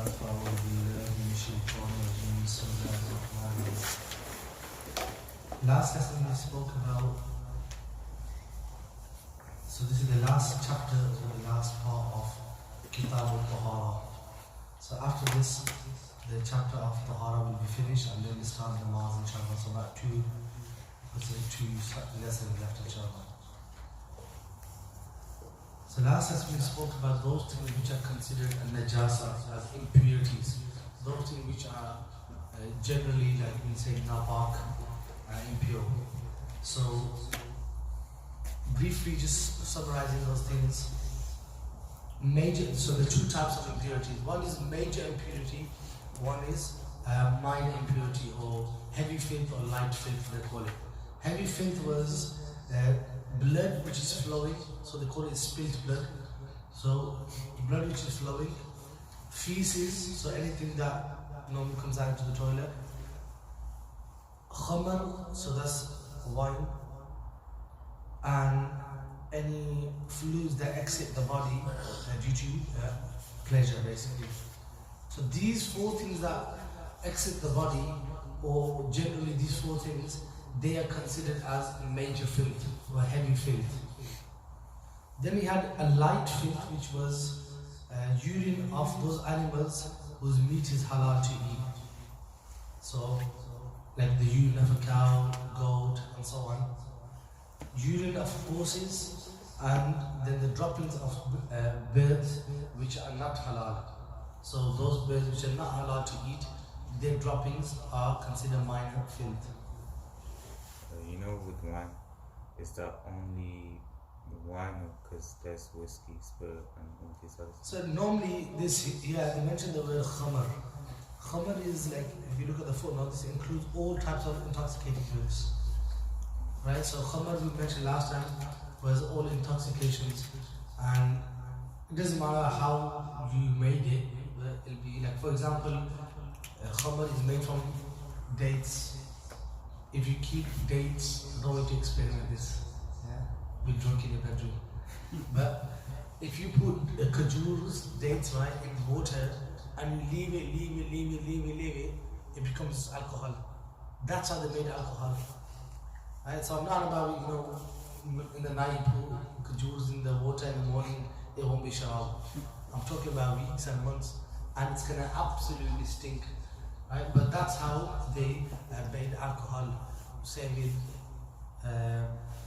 فأعوذ بالله من الشيطان الرجيم بسم الله الرحمن الرحيم. Last lesson we spoke about, so this is the last chapter or the last part of Kitab al-Tahara. So after this, the chapter of Tahara will be finished and then we start namaz inshallah. So about two lessons left inshallah. So last lesson we spoke about those things which are considered a najasa, as impurities. Those things which are generally, like we say, napak, impure. So briefly just summarizing those things. So the two types of impurities. One is major impurity, one is minor impurity or heavy filth or light filth they call it. Heavy filth was blood which is flowing, so they call it spilt blood. So blood which is flowing, feces, so anything that normally comes out into the toilet, khamar, so that's wine, and any fluids that exit the body due to pleasure basically. So these four things that exit the body, or generally these four things, they are considered as major filth or heavy filth. Then we had a light filth, which was urine of those animals whose meat is halal to eat. So like the urine of a cow, goat and so on. Urine of horses, and then the droppings of birds which are not halal. So those birds which are not halal to eat, their droppings are considered minor filth. You know, with wine, is that only wine, because there's whiskey, spirit, and all these others? So normally this, they mentioned the word khamar. Khamar is like, if you look at the footnote, this includes all types of intoxicating drinks. Right, so khamar we mentioned last time was all intoxications, and it doesn't matter how you made it, it'll be like, for example, khamar is made from dates. If you keep dates, I don't want to experiment this, with drunk in your bedroom. But if you put khajurs, dates, right, in water, and you leave it, it becomes alcohol. That's how they made alcohol. Right, so I'm not about, in the night you put khajurs in the water, in the morning it won't be sharab. I'm talking about weeks and months, and it's gonna absolutely stink. Right, but that's how they made alcohol. Same with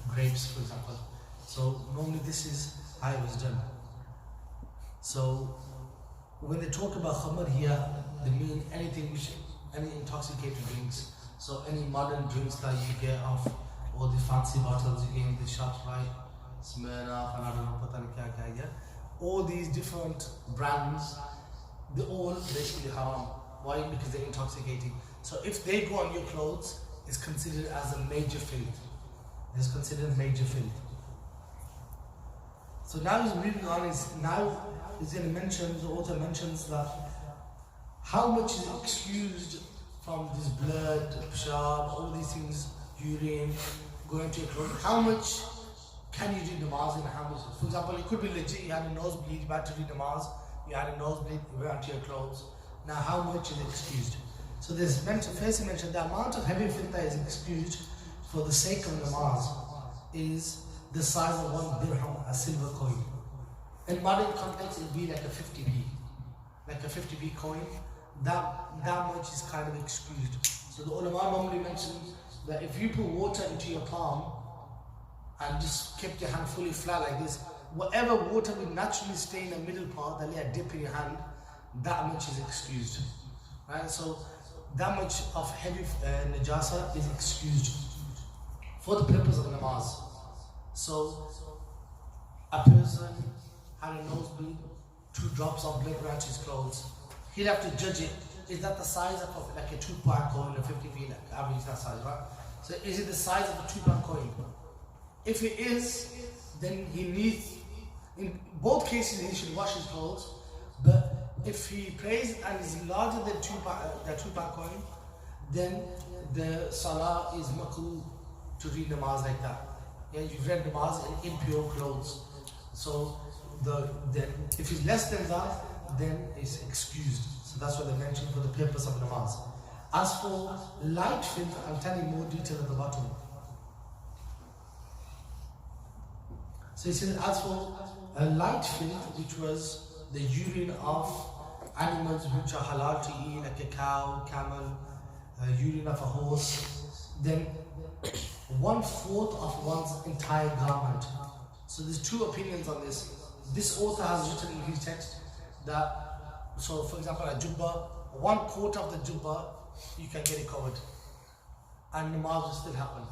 grapes, for example. So normally this is how it was done. So when they talk about khamar here, they mean any intoxicating drinks. So any modern drinks that you get off, or the fancy bottles you get in the shops, right? Smirnoff and I don't know, pata nahi kya kya, all these different brands, they're all basically haram. Why? Because they're intoxicating. So if they go on your clothes, it's considered as a major filth. It's considered major filth. So now he's reading on, he's going to mention, the author mentions that how much is excused from this blood, peshab, all these things, urine, going to your clothes. How much can you do namaz and how much? For example, it could be legit, you had a nosebleed, you had to do namaz, you had a nosebleed, you went onto your clothes. Now how much is excused? So there's first mentioned the amount of heavy filth that is excused for the sake of namaz is the size of 1 dirham, a silver coin. In modern context, it would be like a 50p. Like a 50p coin, that much is kind of excused. So the ulama normally mentions that if you put water into your palm and just kept your hand fully flat like this, whatever water will naturally stay in the middle part, that you dip in your hand, that much is excused. Right? So that much of heavy najasa is excused for the purpose of namaz. So a person had a nosebleed, 2 drops of blood ran to his clothes. He'll have to judge it. Is that the size of like a 2-pound coin or 50p, like average that size, right? So is it the size of a 2-pound coin? If it is, then he needs, in both cases he should wash his clothes. But if he prays and is larger than 2-pound coin, then the salah is makruh to read namaz like that. You've read namaz in impure clothes. So then if it's less than that, then it's excused. So that's what they mentioned for the purpose of namaz. As for light filth, I'll tell you more detail at the bottom. So he says, as for a light filth, which was the urine of animals which are halal to eat, like a cow, camel, urine of a horse, then 1/4 of one's entire garment. So there's two opinions on this. This author has written in his text that, so for example, a jubba, 1/4 of the jubba, you can get it covered, and namaz will still happen.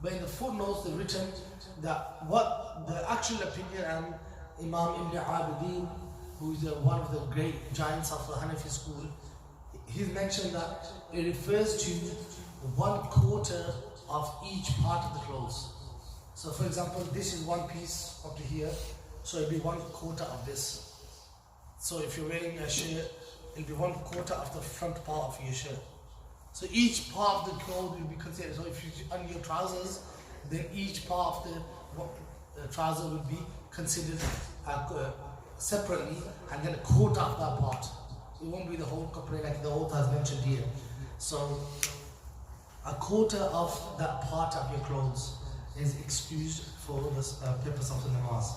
But in the footnotes, they've written that what the actual opinion, and Imam Ibn Abidin, who is one of the great giants of the Hanafi school, he's mentioned that it refers to 1/4 of each part of the clothes. So for example, this is one piece up to here, so it'll be 1/4 of this. So if you're wearing a shirt, it'll be 1/4 of the front part of your shirt. So each part of the clothes will be considered. So if you on your trousers, then each part of the trouser will be considered separately, and then a quarter of that part. It won't be the whole kapra like the author has mentioned here. So a quarter of that part of your clothes is excused for the purpose of the namaz.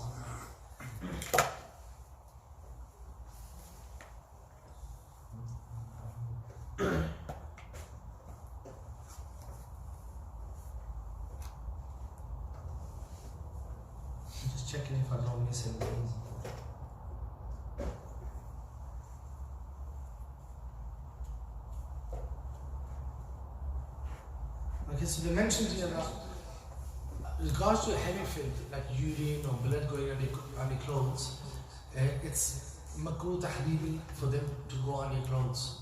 Just checking if I don't miss anything. Okay, so they mentioned here that in regards to heavy filth, like urine or blood going on your clothes, it's makruh tahreemi for them to go on your clothes.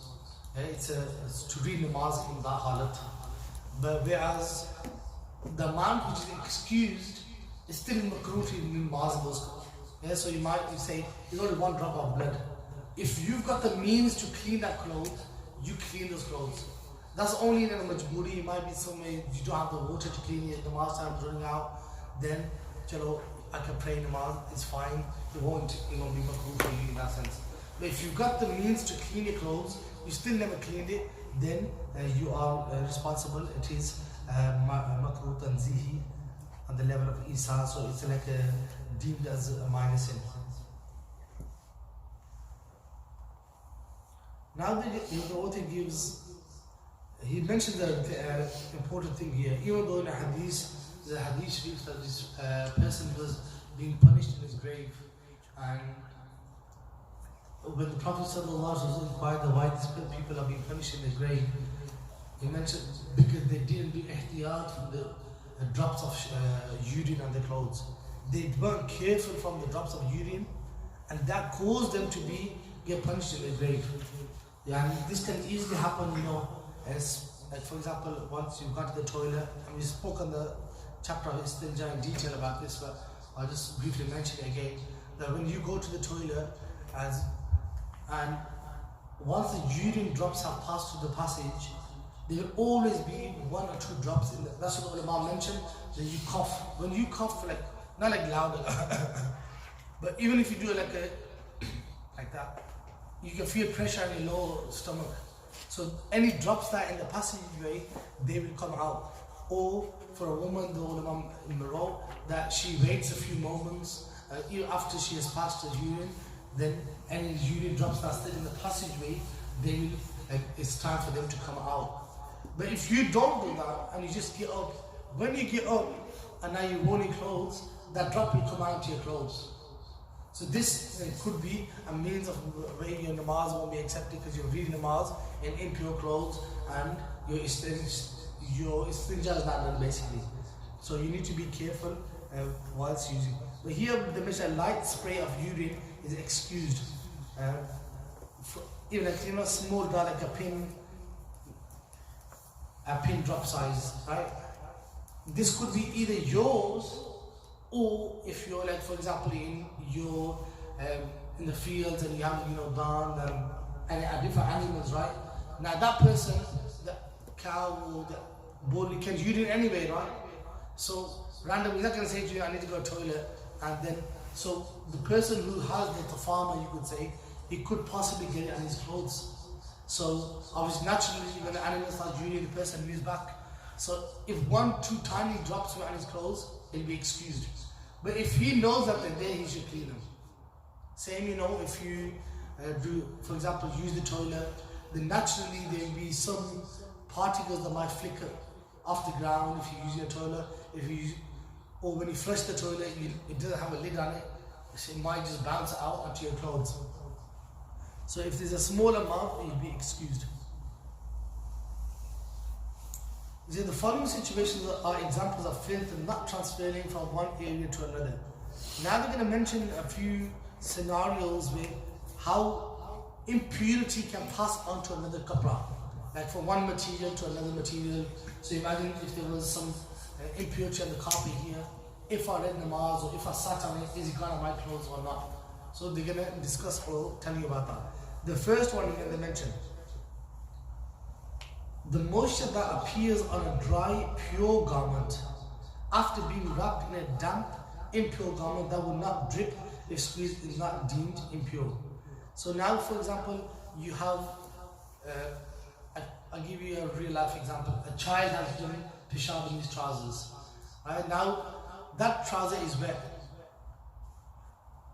It's to read namaz in that halat. But whereas the amount which is excused is still makruh to read namaz in those clothes. So you might say, it's only 1 drop of blood. If you've got the means to clean that clothes, you clean those clothes. That's only in a majburi. It might be somewhere you don't have the water to clean it, namaz time is running out, then chalo, I can pray namaz, it's fine. It won't be makruh for you in that sense. But if you've got the means to clean your clothes, you still never cleaned it, then you are responsible. It is makruh tanzihi on the level of Isa, so it's like deemed as a minor sin. Now the author gives, he mentioned the important thing here. Even though in the hadith speaks that this person was being punished in his grave, and when the Prophet ﷺ inquired why these people are being punished in their grave, he mentioned because they didn't do ihtiyat from the drops of urine on their clothes. They weren't careful from the drops of urine, and that caused them to get punished in their grave. Yeah, and this can easily happen, as like for example, once you got to the toilet, and we spoke on the chapter of Istinja in detail about this, but I'll just briefly mention it again, that when you go to the toilet, and once the urine drops have passed through the passage, there will always be 1 or 2 drops in there. That's what the ulama mentioned, that you cough. When you cough, not like loud, but even if you do it like that, you can feel pressure in your lower stomach. So any drops that in the passageway, they will come out. Or for a woman, the ulama in the row, that she waits a few moments even after she has passed her urine, then any urine drops that are still in the passageway, it's time for them to come out. But if you don't do that and you just get up, when you get up and now you're wearing clothes, that drop will come out your clothes. So this could be a means of where your namaz won't be accepted because you're reading namaz in impure clothes and your istinja is not done basically. So you need to be careful whilst using. But here the mention light spray of urine is excused. Even small dot like a pin drop size, right? This could be either yours, or if you're for example in the fields and you have done and different animals, right? Now that person, the cow or the bull, can urine anyway, right? So randomly, he's not going to say to you, I need to go to the toilet, and then so the person who has the farmer, you could say, he could possibly get it on his clothes. So obviously naturally when the animal starts urinating, the person moves back. So if 1-2 tiny drops were on his clothes, he'll be excused. But if he knows that they're there, he should clean them. Same, if you do, for example, use the toilet, then naturally there will be some particles that might flicker off the ground if you use your toilet. Or when you flush the toilet, it doesn't have a lid on it, so it might just bounce out onto your clothes. So if there's a small amount, you'll be excused. The following situations are examples of filth not transferring from one area to another. Now they're going to mention a few scenarios where how impurity can pass on to another kapra, like from one material to another material. So imagine if there was some impurity on the carpet here, if I read namaz or if I sat on it, is it gone on my clothes or not? So they're going to discuss or tell you about that. The first one they mention, the moisture that appears on a dry, pure garment after being wrapped in a damp, impure garment that will not drip if squeezed is not deemed impure. So now, for example, you have, I'll give you a real life example. A child has done peshab in his trousers. Right? Now, that trouser is wet.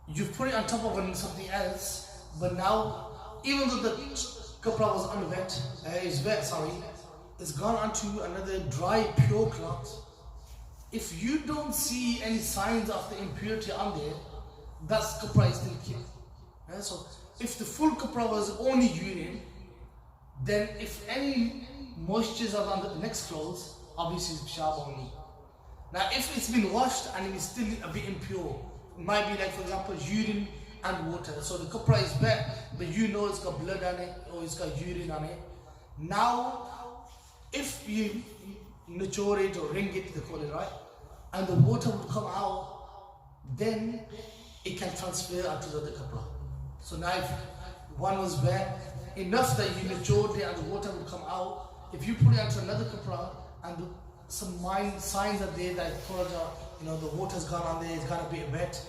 You've put it on top of something else, but now, even though the kapra was unwet, it's gone onto another dry, pure cloth. If you don't see any signs of the impurity on there, that kapra is still clean. So if the full kapra was only urine, then if any moistures are on the next clothes, obviously it's peshab only. Now if it's been washed and it's still a bit impure, it might be like, for example, urine and water. So the kapra is wet, but it's got blood on it or it's got urine on it. Now, if you mature it or wring it, they call it, right, and the water would come out, then it can transfer onto the other kapra. So now if one was wet, enough that you matured it and the water would come out, if you put it onto another kapra and some signs are there that the water's gone on there, it's got a bit wet,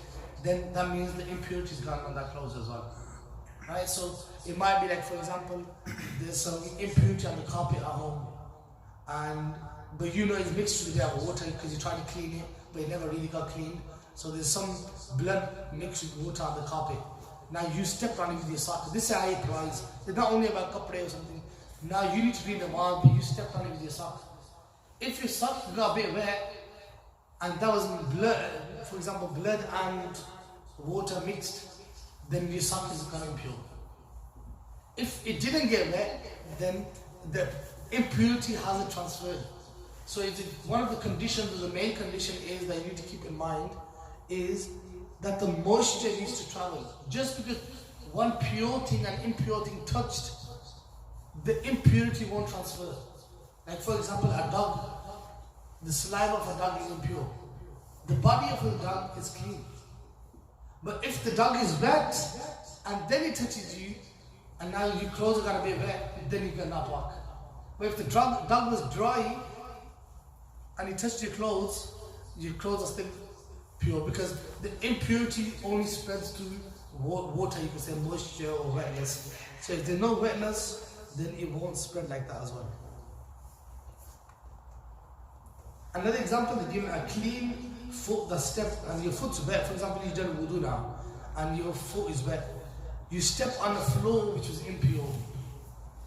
then that means the impurity is gone on that clothes as well. Right? So it might be like, for example, there's some impurity on the carpet at home, but it's mixed with the water because you try to clean it, but it never really got cleaned. So there's some blood mixed with water on the carpet. Now you stepped on it with your sock. This is how it applies. It's not only about kapra or something. Now you need to read the wall, but you stepped on it with your sock. If your sock got a bit wet, and that was blood, for example, blood and water mixed, then your sock is kind of impure. If it didn't get wet, then the impurity hasn't transferred. So one of the conditions, the main condition is that you need to keep in mind is that the moisture needs to travel. Just because one pure thing and impure thing touched, the impurity won't transfer. Like for example, a dog, the saliva of a dog is impure. The body of a dog is clean. But if the dog is wet and then it touches you, and now your clothes are going to be wet, then you cannot walk. But if the dog was dry and it touched your clothes are still pure, because the impurity only spreads to water, you can say moisture or wetness. So if there's no wetness, then it won't spread like that as well. Another example, they give a clean foot that step, and your foot's wet. For example, you've done wudu now, and your foot is wet. You step on a floor which is impure.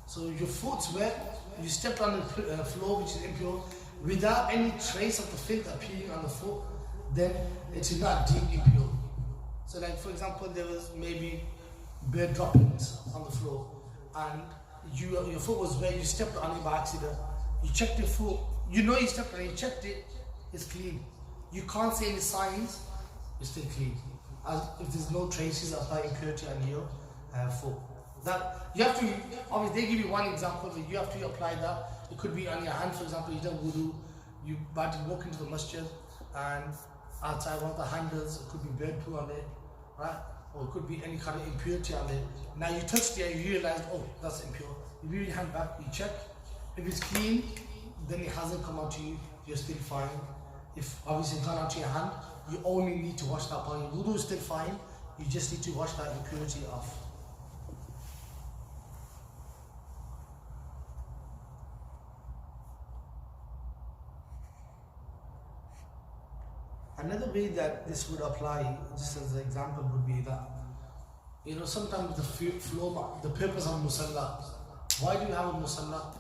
So your foot's wet, you stepped on a floor which is impure, without any trace of the filth appearing on the foot, then it is not deemed impure. So like for example, there was maybe blood droppings on the floor, and your foot was wet, you stepped on it by accident, you checked your foot, you stepped on it, you checked it, it's clean. You can't see any signs, it's still clean. As if there's no traces of that impurity on your foot. That you have to, obviously they give you one example, but you have to apply that. It could be on your hand, for example, you done wudu, you about to walk into the masjid, and outside one of the handles, it could be bird poo on there, right? Or it could be any kind of impurity on there. Now you touched it and you realize, oh, that's impure. You move your hand back, you check. If it's clean, then it hasn't come out to you, you're still fine. If obviously it's gone out to your hand, you only need to wash that part. Your wudu is still fine, you just need to wash that impurity off. Another way that this would apply, just as an example, would be that, sometimes the floor, the purpose of musalla, why do you have a musalla?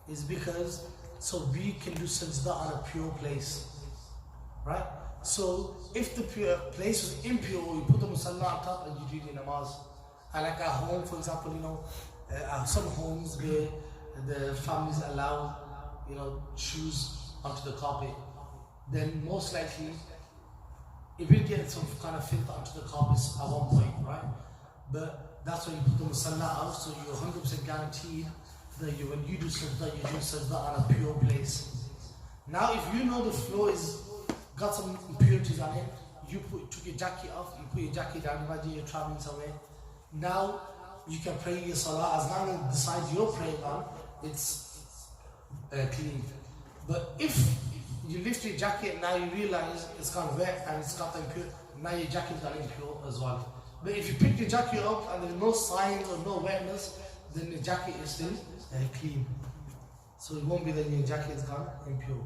Is because so we can do sajda on a pure place, right? So if the place was impure, you put the musalla on top and you do the namaz. And like at home, for example, some homes where the families allow, shoes onto the carpet, then most likely it will get some kind of filth onto the carpets at one point, right? But that's why you put the musalla out, so you're 100% guaranteed that when you do sajda on a pure place. Now, if you know the floor is got some impurities on it, you took your jacket off, you put your jacket down, imagine you're traveling somewhere. Now you can pray your salah as long as the side you're praying on, it's clean. But if you lift your jacket, now you realize it's gone wet and it's got impure, now your jacket's got impure as well. But if you pick your jacket up and there's no signs or no wetness, then the jacket is still clean. So it won't be that your jacket is gone impure.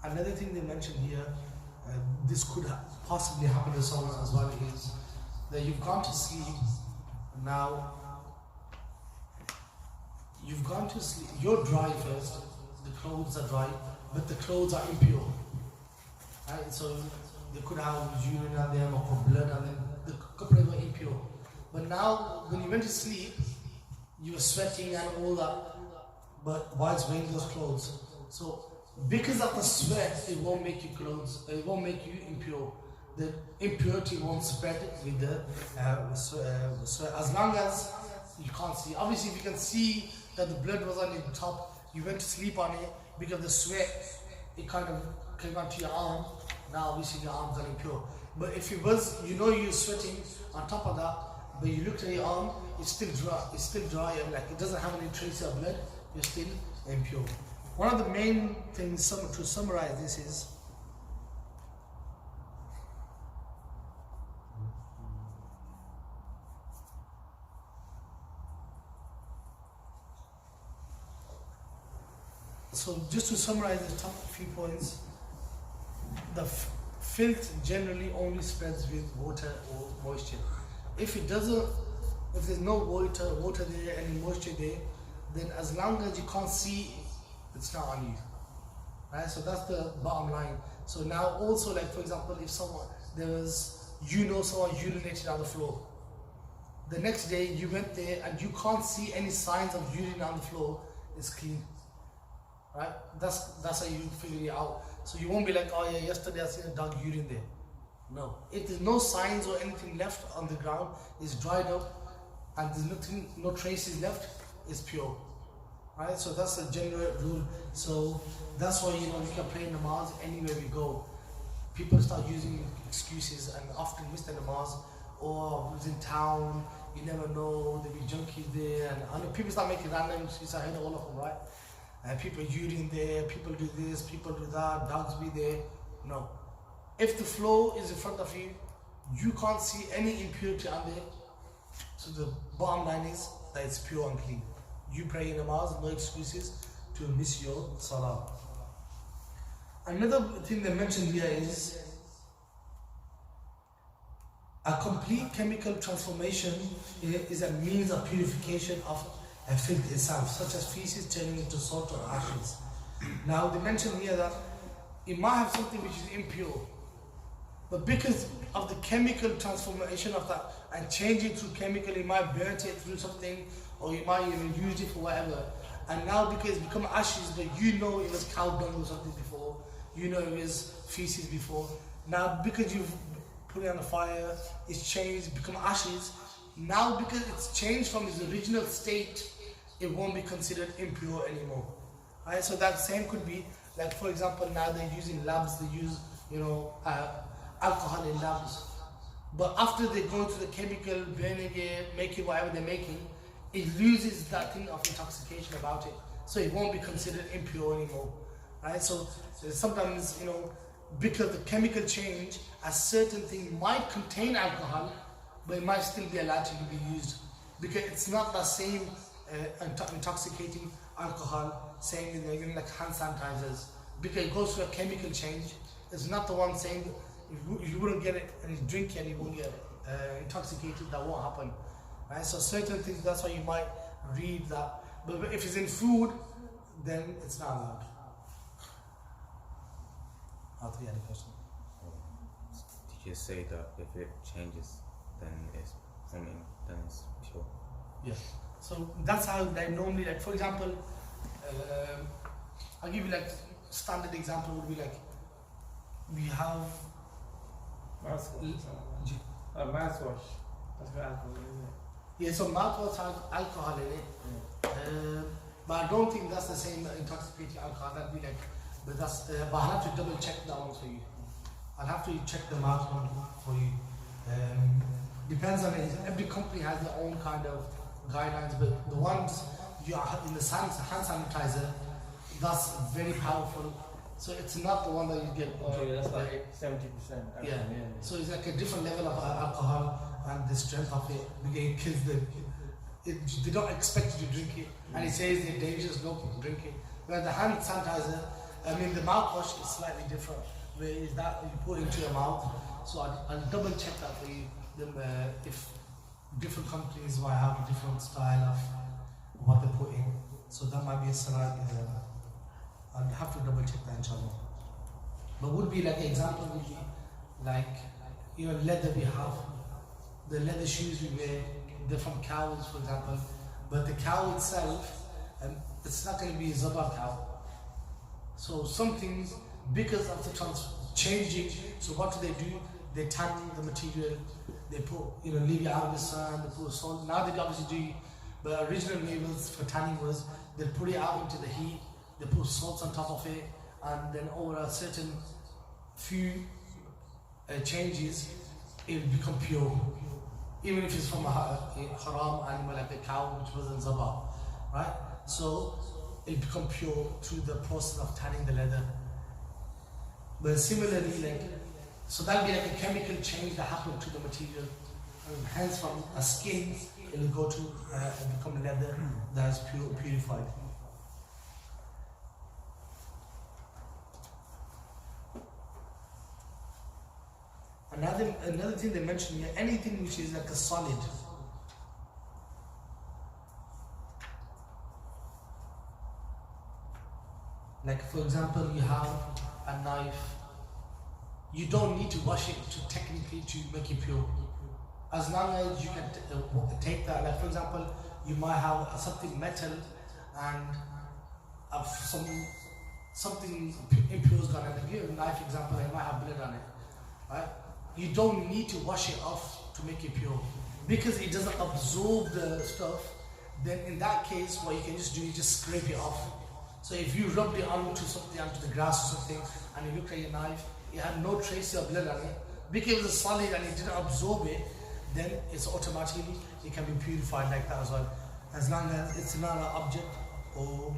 Another thing they mentioned here, this could possibly happen to someone as well, is that you've gone to sleep. Now, you've gone to sleep, you're dry first, the clothes are dry, but the clothes are impure. Right? So they could have urine on them or blood on them, the clothes were impure. But now, when you went to sleep, you were sweating and all that, but whilst wearing those clothes. So, because of the sweat, it won't make you clothes, it won't make you impure. The impurity won't spread with the sweat, as long as you can't see. Obviously, if you can see that the blood was on your top, you went to sleep on it, because the sweat, it kind of came onto your arm, now obviously your arms are impure. But if it was, you're sweating on top of that, but you looked at your arm, it's still dry, and like it doesn't have any trace of blood, you're still impure. One of the main things to summarize this is so just to summarize the top few points, the filth generally only spreads with water or moisture. If there's no water there, any moisture there, then as long as you can't see, it's not on you, right? So that's the bottom line. So now also, like for example, if someone urinated on the floor, the next day you went there and you can't see any signs of urine on the floor, it's clean, right? That's how you figure it out. So you won't be like, oh yeah, yesterday I seen a dog urine there. No, if there's no signs or anything left on the ground, it's dried up and there's no traces left, it's pure. Right, so that's a general rule. So that's why we can pray namaz anywhere we go. People start using excuses and often miss the namaz. Or who's in town, you never know, there'll be junkies there, and I know people start making random excuses. I heard all of them, right? And people urine there, people do this, people do that, dogs be there. No. If the floor is in front of you, you can't see any impurity on there. So the bottom line is that it's pure and clean. You pray in namaz, no excuses to miss your salah. Another thing they mentioned here is a complete chemical transformation is a means of purification of a filth itself, such as feces turning into salt or ashes. Now they mention here that it might have something which is impure, but because of the chemical transformation of that and change it through chemical, it might burn it through something, or you might even use it for whatever. And now because it's become ashes, but it was cow dung or something before, it was feces before. Now because you've put it on the fire, it's changed, it's become ashes. Now because it's changed from its original state, it won't be considered impure anymore. Right? So that same could be, like for example, now they're using labs, they use alcohol in labs. But after they go into the chemical, burning it, making whatever they're making, it loses that thing of intoxication about it. So it won't be considered impure anymore. Right? So sometimes, because the chemical change, a certain thing might contain alcohol, but it might still be allowed to be used. because it's not the same intoxicating alcohol, same in the, like hand sanitizers, because it goes through a chemical change. It's not the one saying you wouldn't get it and you drink it and you won't get intoxicated. That won't happen, right? So certain things, that's why you might read that. But if it's in food, then it's not allowed. Are you any question? Did you say that if it changes, then it's then it's pure? Yeah. So that's how they normally, like, for example, I'll give you like standard example would be like we have mouthwash. Mouthwash. That's got alcohol in it. Yeah, so mouthwash has alcohol in it. But I don't think that's the same intoxicating alcohol. That'd be like, but that's. But I'll have to double check that one for you. I'll have to check the mouth one for you. Depends on it. Every company has their own kind of guidelines, but the ones you are in the hand sanitizer, that's very powerful. So it's not the one that you get. Okay, that's like 70%. Yeah. So it's like a different level of alcohol and the strength of it. Because they don't expect you to drink it, and it says it's dangerous. Don't drink it. Whereas the hand sanitizer, I mean, the mouthwash is slightly different. Where is that you put into your mouth? So I'll double check that for you. If different companies might have a different style of what they put in, so that might be a slight. I'll have to double check that, inshallah. But would be like an example would be like, you know, leather we have, the leather shoes we wear, they're from cows, for example. But the cow itself, it's not going to be a zabar cow. So some things, because of the changing, so what do? They tan the material, they put, you know, leave it out in the sun, they put salt. Now they obviously do, but original labels for tanning was, they put it out into the heat, they put salt on top of it, and then over a certain few changes, it will become pure. Even if it's from a haram animal like a cow, which wasn't zabah, right? So it become pure through the process of tanning the leather. But similarly, like, so that'll be like a chemical change that happened to the material. And hence from a skin, it will go to become leather that is purified. Another thing they mentioned here, anything which is like a solid. Like for example, you have a knife. You don't need to wash it technically to make it pure. As long as you can take that, like for example, you might have something metal and something impure is gone. Like give a knife example, it might have blood on it, right? You don't need to wash it off to make it pure, because it doesn't absorb the stuff. Then in that case, what you can just do is just scrape it off. So if you rubbed it onto something, onto the grass or something, and you look at your knife, it had no trace of blood on it, because it was solid and it didn't absorb it, then it's automatically, it can be purified like that as well, as long as it's not an object or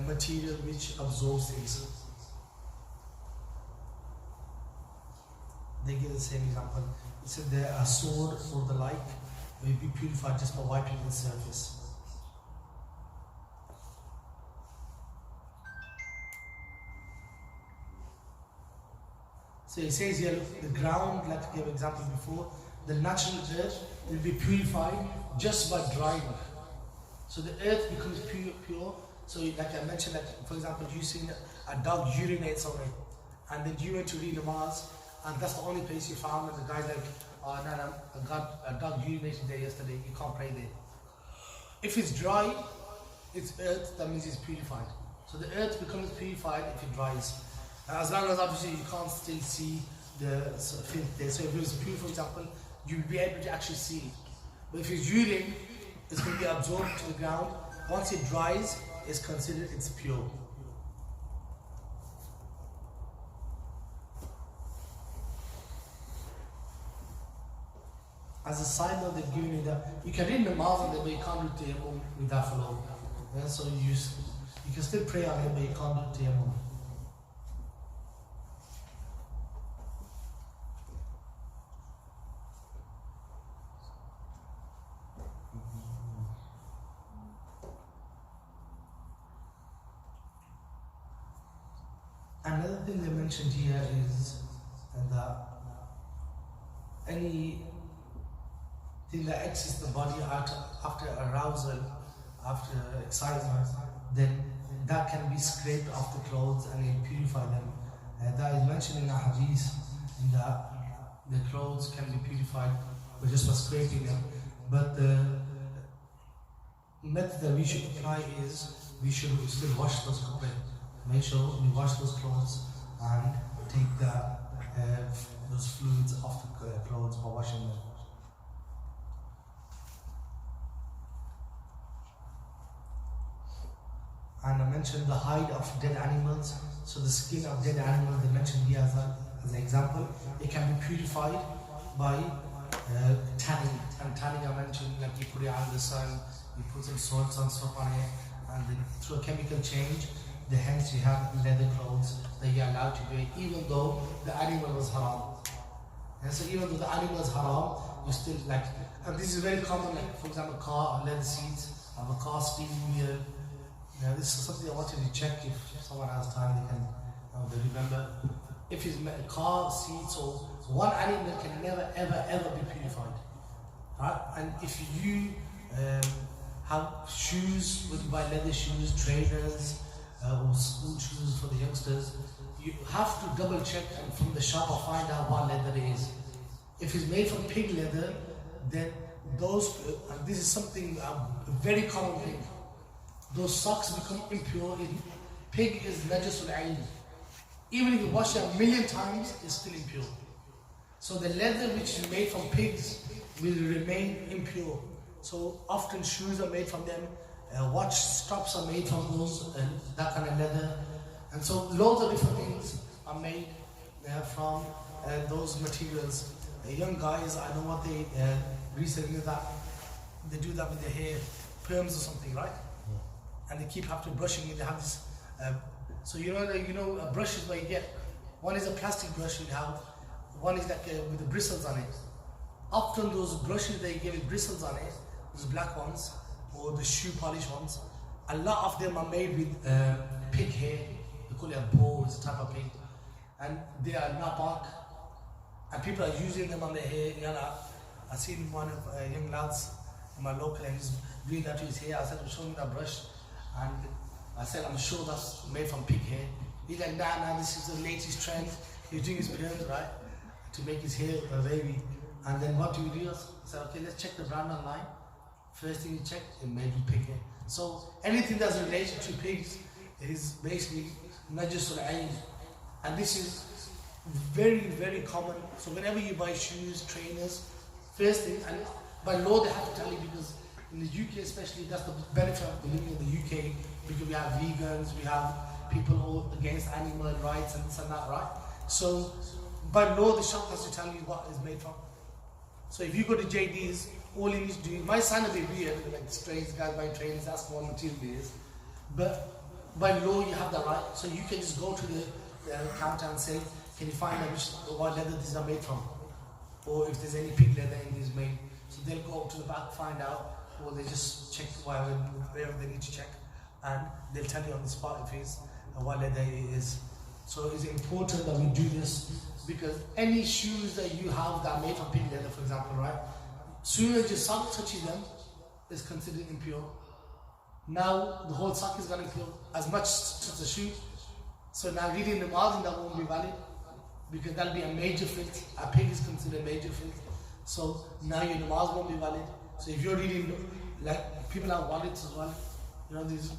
material which absorbs things. They give the same example. It said there a sword or the like will be purified just by wiping the surface. So it says here, the ground, like I gave an example before, the natural earth will be purified just by drying. So the earth becomes pure. So like I mentioned, like for example, you seen a dog urinates on it, and then you went to read namaz, and that's the only place you found, and the guy's like, oh no, I got a dog urinated there yesterday, you can't pray there. If it's dry, it's earth, that means it's purified. So the earth becomes purified if it dries. As long as obviously you can't still see the filth there. So if it was pure, for example, you'll be able to actually see it. But if it's urine, it's going to be absorbed to the ground. Once it dries, it's considered it's pure. As a side note, they've given you that you can read namaz on it, but you can't do tayammum with that flow. Yeah, so you can still pray on it, but you can't do tayammum. Another thing they mentioned here is that any thing that exits the body after arousal, after excitement, then that can be scraped off the clothes and it purify them. That is mentioned in a hadith that the clothes can be purified just by scraping them. But the method that we should apply is we should still wash those clothes. Make sure we wash those clothes and take those fluids off the clothes by washing them. And I mentioned the hide of dead animals. So the skin of dead animals, they mentioned here as an example. It can be purified by tanning. And tanning, I mentioned, like you put it out in the sun, you put some salts and stuff on it, and then through a chemical change, hence you have leather clothes that you're allowed to wear, even though the animal was haram. And so even though the animal is haram, you still like, and this is very common, like for example, car leather seats, have a car steering wheel. This is something I wanted to check if someone has time, they remember. If it's car seats or one animal can never ever be purified. Right? And if you have shoes, whether you buy leather shoes, trainers, or school shoes for the youngsters, you have to double check and from the shop or find out what leather it is. If it's made from pig leather, then those, and this is something, a very common thing, those socks become impure. Pig is najasul ayn. Even if you wash it 1,000,000 times, it's still impure. So the leather which is made from pigs will remain impure. So often shoes are made from them, watch straps are made from those, that kind of leather. And so loads of different things are made from those materials. Young guys, I know what they recently that they do that with their hair, perms or something, right? And they keep having to brushing it. They have this. So you know, brushes where you get one is a plastic brush you have, one is like with the bristles on it. Often those brushes that you get with bristles on it, those black ones or the shoe polish ones, a lot of them are made with pig hair. They call it a bow, it's a type of pig, and they are not bark. And people are using them on their hair. You know, I seen one of young lads in my local, and he's doing that to his hair. I said, show me that brush. And I said, I'm sure that's made from pig hair. He's like, nah, this is the latest trend. He's doing his perms, right, to make his hair wavy. And then what do we do? I said, okay, let's check the brand online. First thing you check, it may be pig hair. So anything that's related to pigs is basically najasul ayn. And this is very, very common. So whenever you buy shoes, trainers, first thing, and by law they have to tell you, because in the UK especially, that's the benefit of living in the UK, because we have vegans, we have people who are against animal rights and this and that, right? So by law the shop has to tell you what it's made from. So if you go to JD's, all you need to do, my son will be weird, like strange guys buying trainers, that's what material it is. But by law you have that right, so you can just go to the counter and say, can you find out what leather these are made from? Or if there's any pig leather in these made. So they'll go up to the back, find out, or they just check wherever they need to check, and they'll tell you on the spot if it's what leather it is. So it's important that we do this, because any shoes that you have that are made from pig leather, for example, right? Soon as your sock touches them, it's considered impure. Now the whole sock is gone impure, as much as the shoe. So now reading the margin, that won't be valid, because that'll be a major filth. A pig is considered a major filth. So now your namaz won't be valid. So if you're reading, like people have wallets as well, you know, these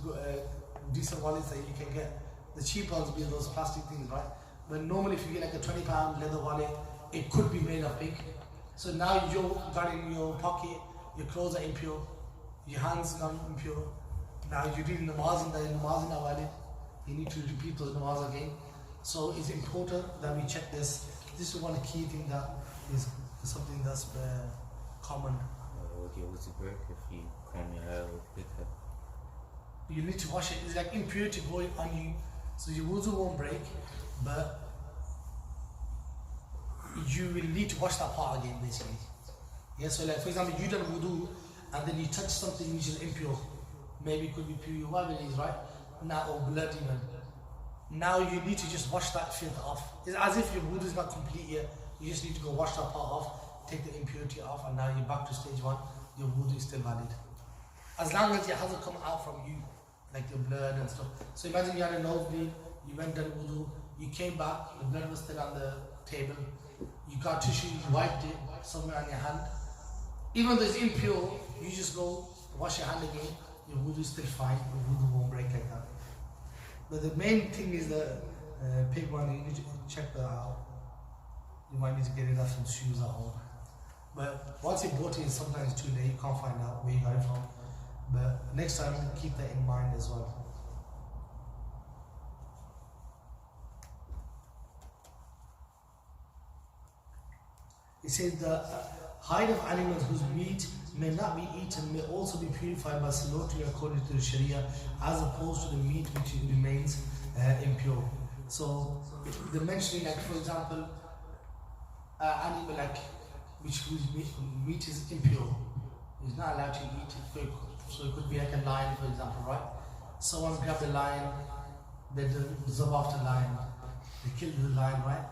decent wallets that you can get. The cheap ones be those plastic things, right? But normally if you get like a £20 leather wallet, it could be made of pig. So now you've got in your pocket, your clothes are impure, your hands are impure. Now you're reading namaz and the namaz is not valid. You need to repeat those namaz again. So it's important that we check this. This is one key thing that is something that's common. Would your wuzu break if you comb your hair with pig hair? You need to wash it. It's like impurity going on you. So your wuzu won't break, but you will need to wash that part again, basically. Yeah, so like for example, you done wudu and then you touch something which is impure. Maybe it could be pure, whatever it is, right? Now, or blood even. now you need to just wash that filth off. It's as if your wudu is not complete yet. You just need to go wash that part off, take the impurity off, and now you're back to stage one. Your wudu is still valid. As long as it hasn't come out from you, like your blood and stuff. So imagine you had a nosebleed, you went done wudu, you came back, the blood was still on the table, you got tissue, you wiped it somewhere on your hand. Even though it's impure, you just go wash your hand again, your wudu is still fine, your wudu won't break like that. But the main thing is the pig one, you need to check that out. You might need to get it out some shoes at home. But once you bought it, it's sometimes too late, you can't find out where you got it from. But next time, keep that in mind as well. It says the hide of animals whose meat may not be eaten may also be purified by slaughtering according to the Sharia, as opposed to the meat which remains impure. So they're mentioning, like for example, animal like whose meat is impure, is not allowed to eat it. So it could be like a lion, for example, right? Someone grabbed a lion, they zab off the lion, they killed the lion, right?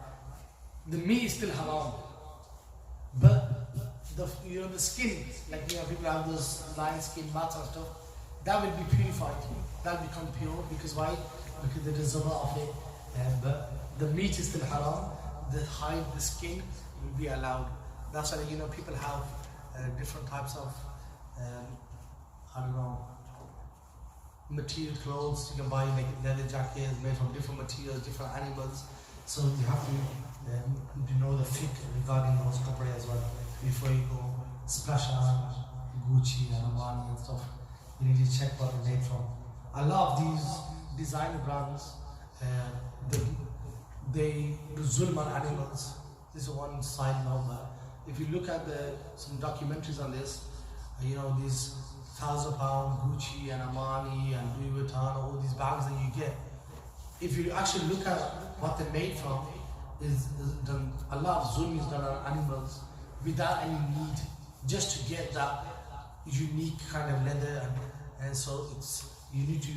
The meat is still haram, but the skin, like people have those lion skin mats and stuff, that will be purified. That will become pure because why? Because there is zaba of it, but the meat is still haram. The hide, the skin will be allowed. That's why people have different types of material clothes. You can buy like leather jackets made from different materials, different animals. So you have to know the fit regarding those copra as well before you go splash on Gucci and Madani and stuff. You need to check what they're made from. A lot of these designer brands, they do zulm on animals. This is one side note, but if you look at some documentaries on this, these £1,000 Gucci and Armani and Louis Vuitton, all these bags that you get, if you actually look at what they're made from, is done, a lot of zulm is done on animals without any need, just to get that unique kind of leather, and so you need to,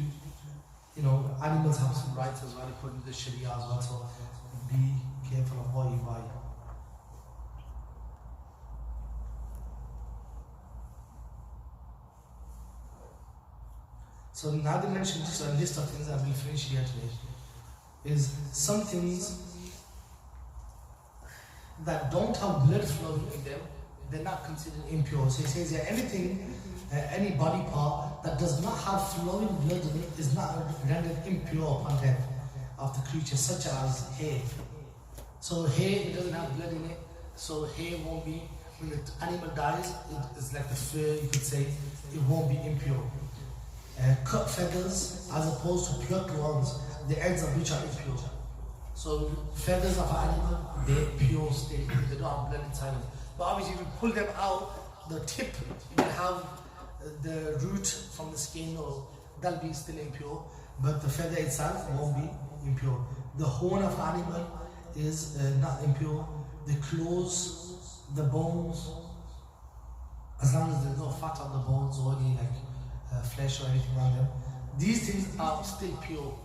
animals have some rights as well according to the Sharia as well, so be careful of what you buy. So now they mentioned just a list of things that we'll finish here today. Is some things that don't have blood flowing in them, they're not considered impure. So he says that anything, any body part that does not have flowing blood in it is not rendered impure upon death of the creature, such as hair. So hair, it doesn't have blood in it, so hair won't be, when the animal dies, it's like the fur, you could say, it won't be impure. Cut feathers as opposed to plucked ones, the ends of which are impure. So feathers of an animal, they're pure state, they don't have blood inside them. But obviously if you pull them out, the tip will have the root from the skin, or that'll be still impure, but the feather itself won't be impure. The horn of an animal is not impure. The claws, the bones, as long as there's no fat on the bones or any flesh or anything on them, these things are still pure.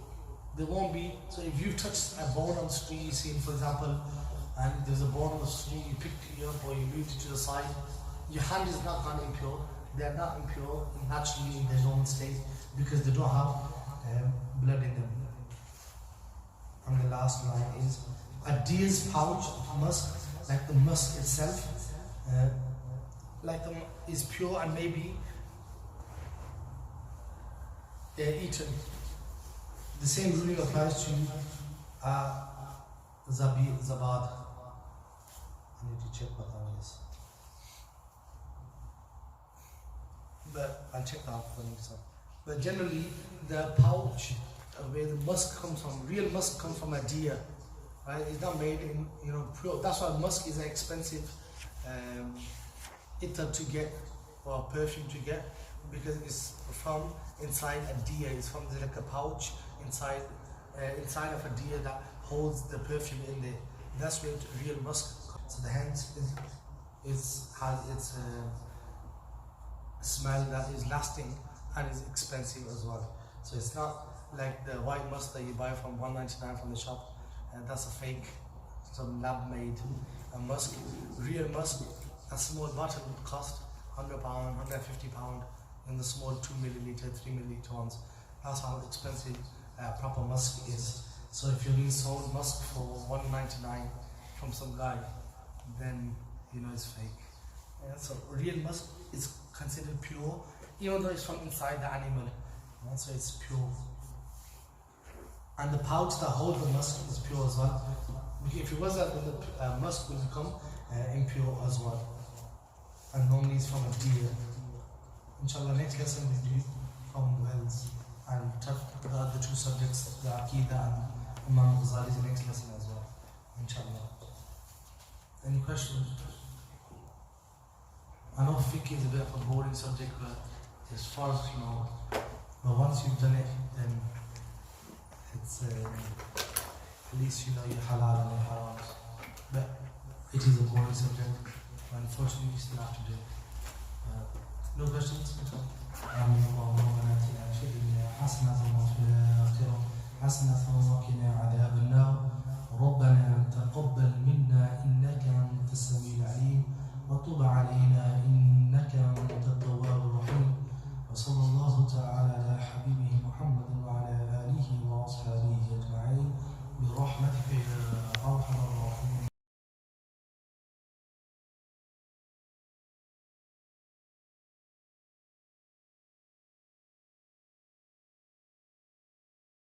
They won't be. So if you touch a bone on the street, you see, for example, and there's a bone on the street, you picked it up or you moved it to the side, your hand is not gone impure. They are not impure naturally in their normal state because they don't have blood in them. And the last line is a deer's pouch of musk, like the musk itself, is pure and may be eaten. The same ruling applies to zabad. I need to check what that is. But I'll check that out for next time. But generally, the pouch where the musk comes from, real musk comes from a deer, right? It's not made in, pure. That's why musk is an expensive item to get, or perfume to get, because it's from inside a deer. It's from like a pouch inside of a deer that holds the perfume in there. That's where real musk comes. So the hence has its smell that is lasting and is expensive as well. So it's not like the white musk that you buy from 199 from the shop, that's a fake, some lab made musk. Real musk, a small bottle would cost £100, £150 in the small 2 milliliter, 3 milliliter ones. That's how expensive proper musk is. So if you're being sold musk for $1.99 from some guy, then you know it's fake. Yeah, so real musk is considered pure, even though it's from inside the animal. Yeah, so it's pure. And the pouch that holds the musk is pure as well. If it was that, then the musk will become impure as well. And normally it's from a deer. Inshallah, next lesson we do from wells and the other two subjects, the Aqidah and Imam Ghazali's next lesson as well. Inshallah. Any questions? I know fiqh is a bit of a boring subject, but as far as you know, but once you've done it, then it's at least you know your halal and your haram. But it is a boring subject, but unfortunately you still have to do it. No questions? آمين اللهم آتنا في الدنيا حسنة وفي الآخرة حسنة وقنا عذاب النار ربنا